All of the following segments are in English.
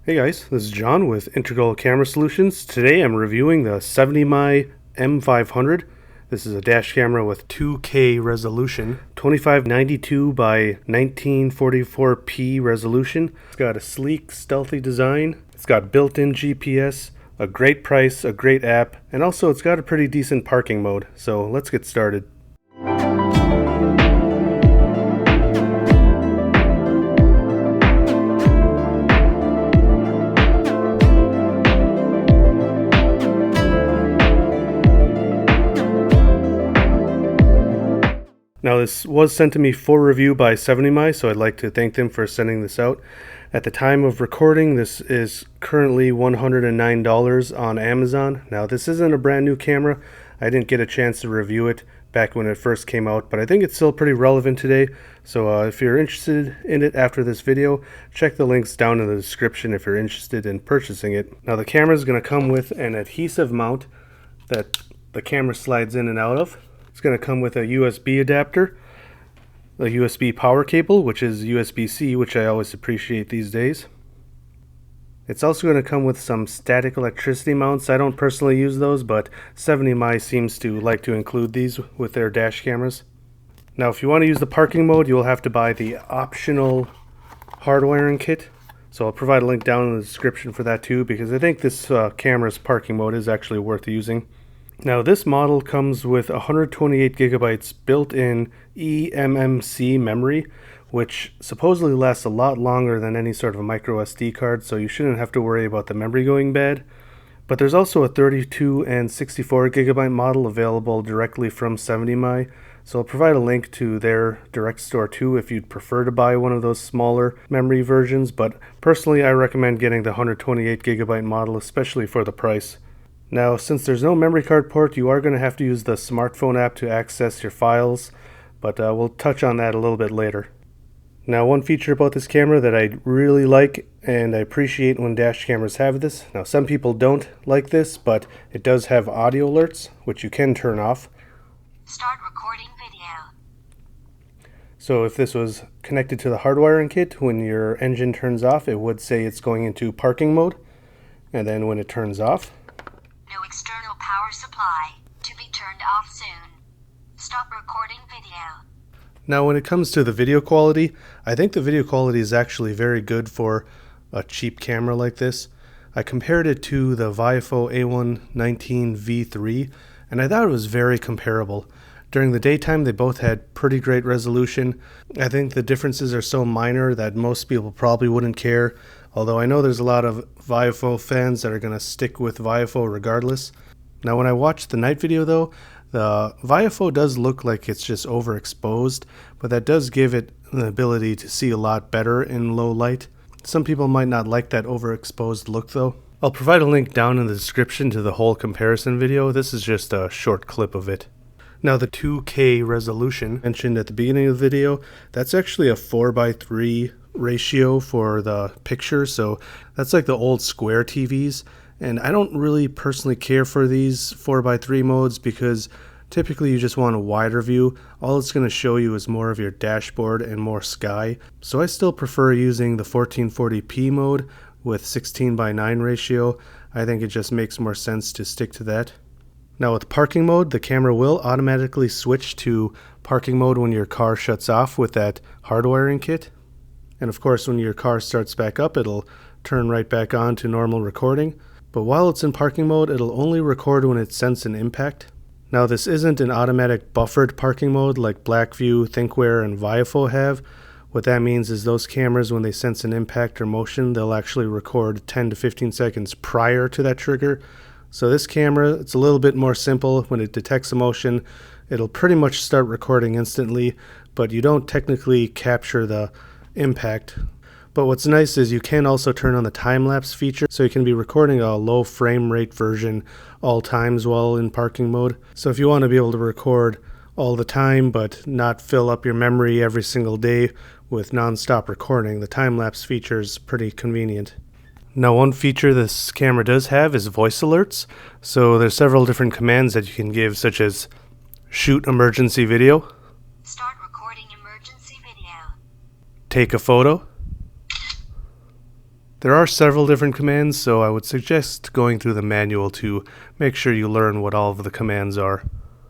Hey guys, this is John with Integral Camera Solutions. Today I'm reviewing the 70mm M500. This is a dash camera with 2K resolution, 2592 by 1944p resolution. It's got a sleek, stealthy design. It's got built-in GPS, a great price, a great app, and also it's got a pretty decent parking mode. So let's get started. Now this was sent to me for review by 70my, so I'd like to thank them for sending this out. At the time of recording, this is currently $109 on Amazon. Now this isn't a brand new camera. I didn't get a chance to review it back when it first came out, but I think it's still pretty relevant today. So if you're interested in it after this video, check the links down in the description if you're interested in purchasing it. Now the camera is going to come with an adhesive mount that the camera slides in and out of. It's going to come with a USB adapter, a USB power cable, which is USB-C, which I always appreciate these days. It's also going to come with some static electricity mounts. I don't personally use those, but 70my seems to like to include these with their dash cameras. Now, if you want to use the parking mode, you'll have to buy the optional hardwiring kit. So I'll provide a link down in the description for that too, because I think this camera's parking mode is actually worth using. Now this model comes with 128 gigabytes built-in eMMC memory, which supposedly lasts a lot longer than any sort of a micro SD card, so you shouldn't have to worry about the memory going bad. But there's also a 32 and 64 gigabyte model available directly from 70my, so I'll provide a link to their direct store too if you'd prefer to buy one of those smaller memory versions, but personally I recommend getting the 128 gigabyte model, especially for the price. Now, since there's no memory card port, you are going to have to use the smartphone app to access your files, but we'll touch on that a little bit later. Now, one feature about this camera that I really like, and I appreciate when dash cameras have this. Now, some people don't like this, but it does have audio alerts, which you can turn off. Start recording video. So if this was connected to the hardwiring kit, when your engine turns off, it would say it's going into parking mode, and then when it turns off, No external power supply. To be turned off soon. Stop recording video. Now when it comes to the video quality, I think the video quality is actually very good for a cheap camera like this. I compared it to the Viafo A119 V3, and I thought it was very comparable. During the daytime, they both had pretty great resolution. I think the differences are so minor that most people probably wouldn't care, although I know there's a lot of Viafo fans that are going to stick with Viafo regardless. Now when I watched the night video though, the Viafo does look like it's just overexposed, but that does give it the ability to see a lot better in low light. Some people might not like that overexposed look though. I'll provide a link down in the description to the whole comparison video. This is just a short clip of it. Now the 2K resolution mentioned at the beginning of the video, that's actually a 4:3 ratio for the picture, so that's like the old square TVs, and I don't really personally care for these 4:3 modes because typically you just want a wider view. All it's going to show you is more of your dashboard and more sky, so I still prefer using the 1440p mode with 16:9 ratio. I think it just makes more sense to stick to that. Now with parking mode, the camera will automatically switch to parking mode when your car shuts off with that hardwiring kit. And of course, when your car starts back up, it'll turn right back on to normal recording. But while it's in parking mode, it'll only record when it senses an impact. Now this isn't an automatic buffered parking mode like Blackview, Thinkware, and Viafo have. What that means is those cameras, when they sense an impact or motion, they'll actually record 10 to 15 seconds prior to that trigger. So this camera, it's a little bit more simple. When it detects a motion, it'll pretty much start recording instantly, but you don't technically capture the impact. But what's nice is you can also turn on the time-lapse feature, so you can be recording a low frame rate version all times while in parking mode. So if you want to be able to record all the time but not fill up your memory every single day with non-stop recording, the time-lapse feature is pretty convenient. Now one feature this camera does have is voice alerts. So there's several different commands that you can give, such as shoot emergency video, Start recording emergency video. take a photo, There are several different commands, so I would suggest going through the manual to make sure you learn what all of the commands are.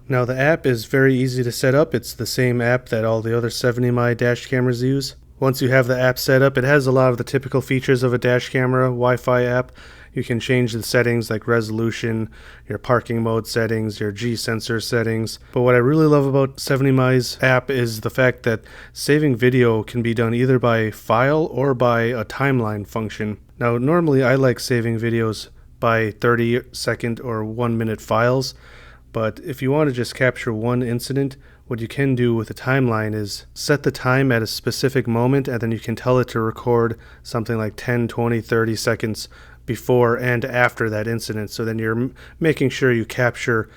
Now the app is very easy to set up. It's the same app that all the other 70mm dash cameras use. Once you have the app set up, it has a lot of the typical features of a dash camera Wi-Fi app. You can change the settings like resolution, your parking mode settings, your G sensor settings. But what I really love about 70my's app is the fact that saving video can be done either by file or by a timeline function. Now normally I like saving videos by 30-second or 1-minute files, but if you want to just capture one incident, what you can do with a timeline is set the time at a specific moment, and then you can tell it to record something like 10, 20, 30 seconds before and after that incident. So then you're making sure you capture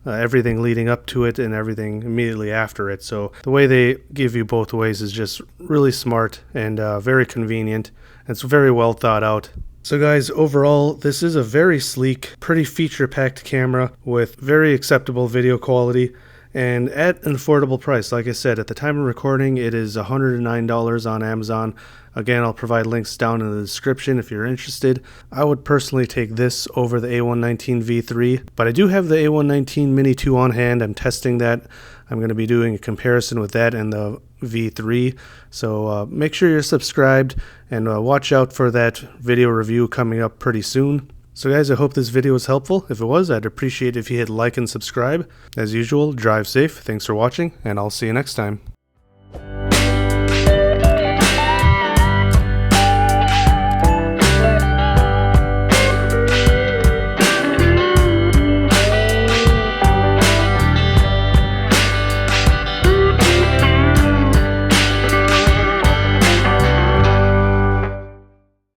everything leading up to it and everything immediately after it. So the way they give you both ways is just really smart and very convenient. It's very well thought out. So guys, overall, this is a very sleek, pretty feature-packed camera with very acceptable video quality and at an affordable price. Like I said, at the time of recording, it is $109 on Amazon. Again, I'll provide links down in the description if you're interested. I would personally take this over the A119 V3, but I do have the A119 Mini 2 on hand. I'm testing that. I'm going to be doing a comparison with that and the V3. So make sure you're subscribed and watch out for that video review coming up pretty soon. So guys, I hope this video was helpful. If it was, I'd appreciate if you hit like and subscribe. As usual, drive safe. Thanks for watching, and I'll see you next time.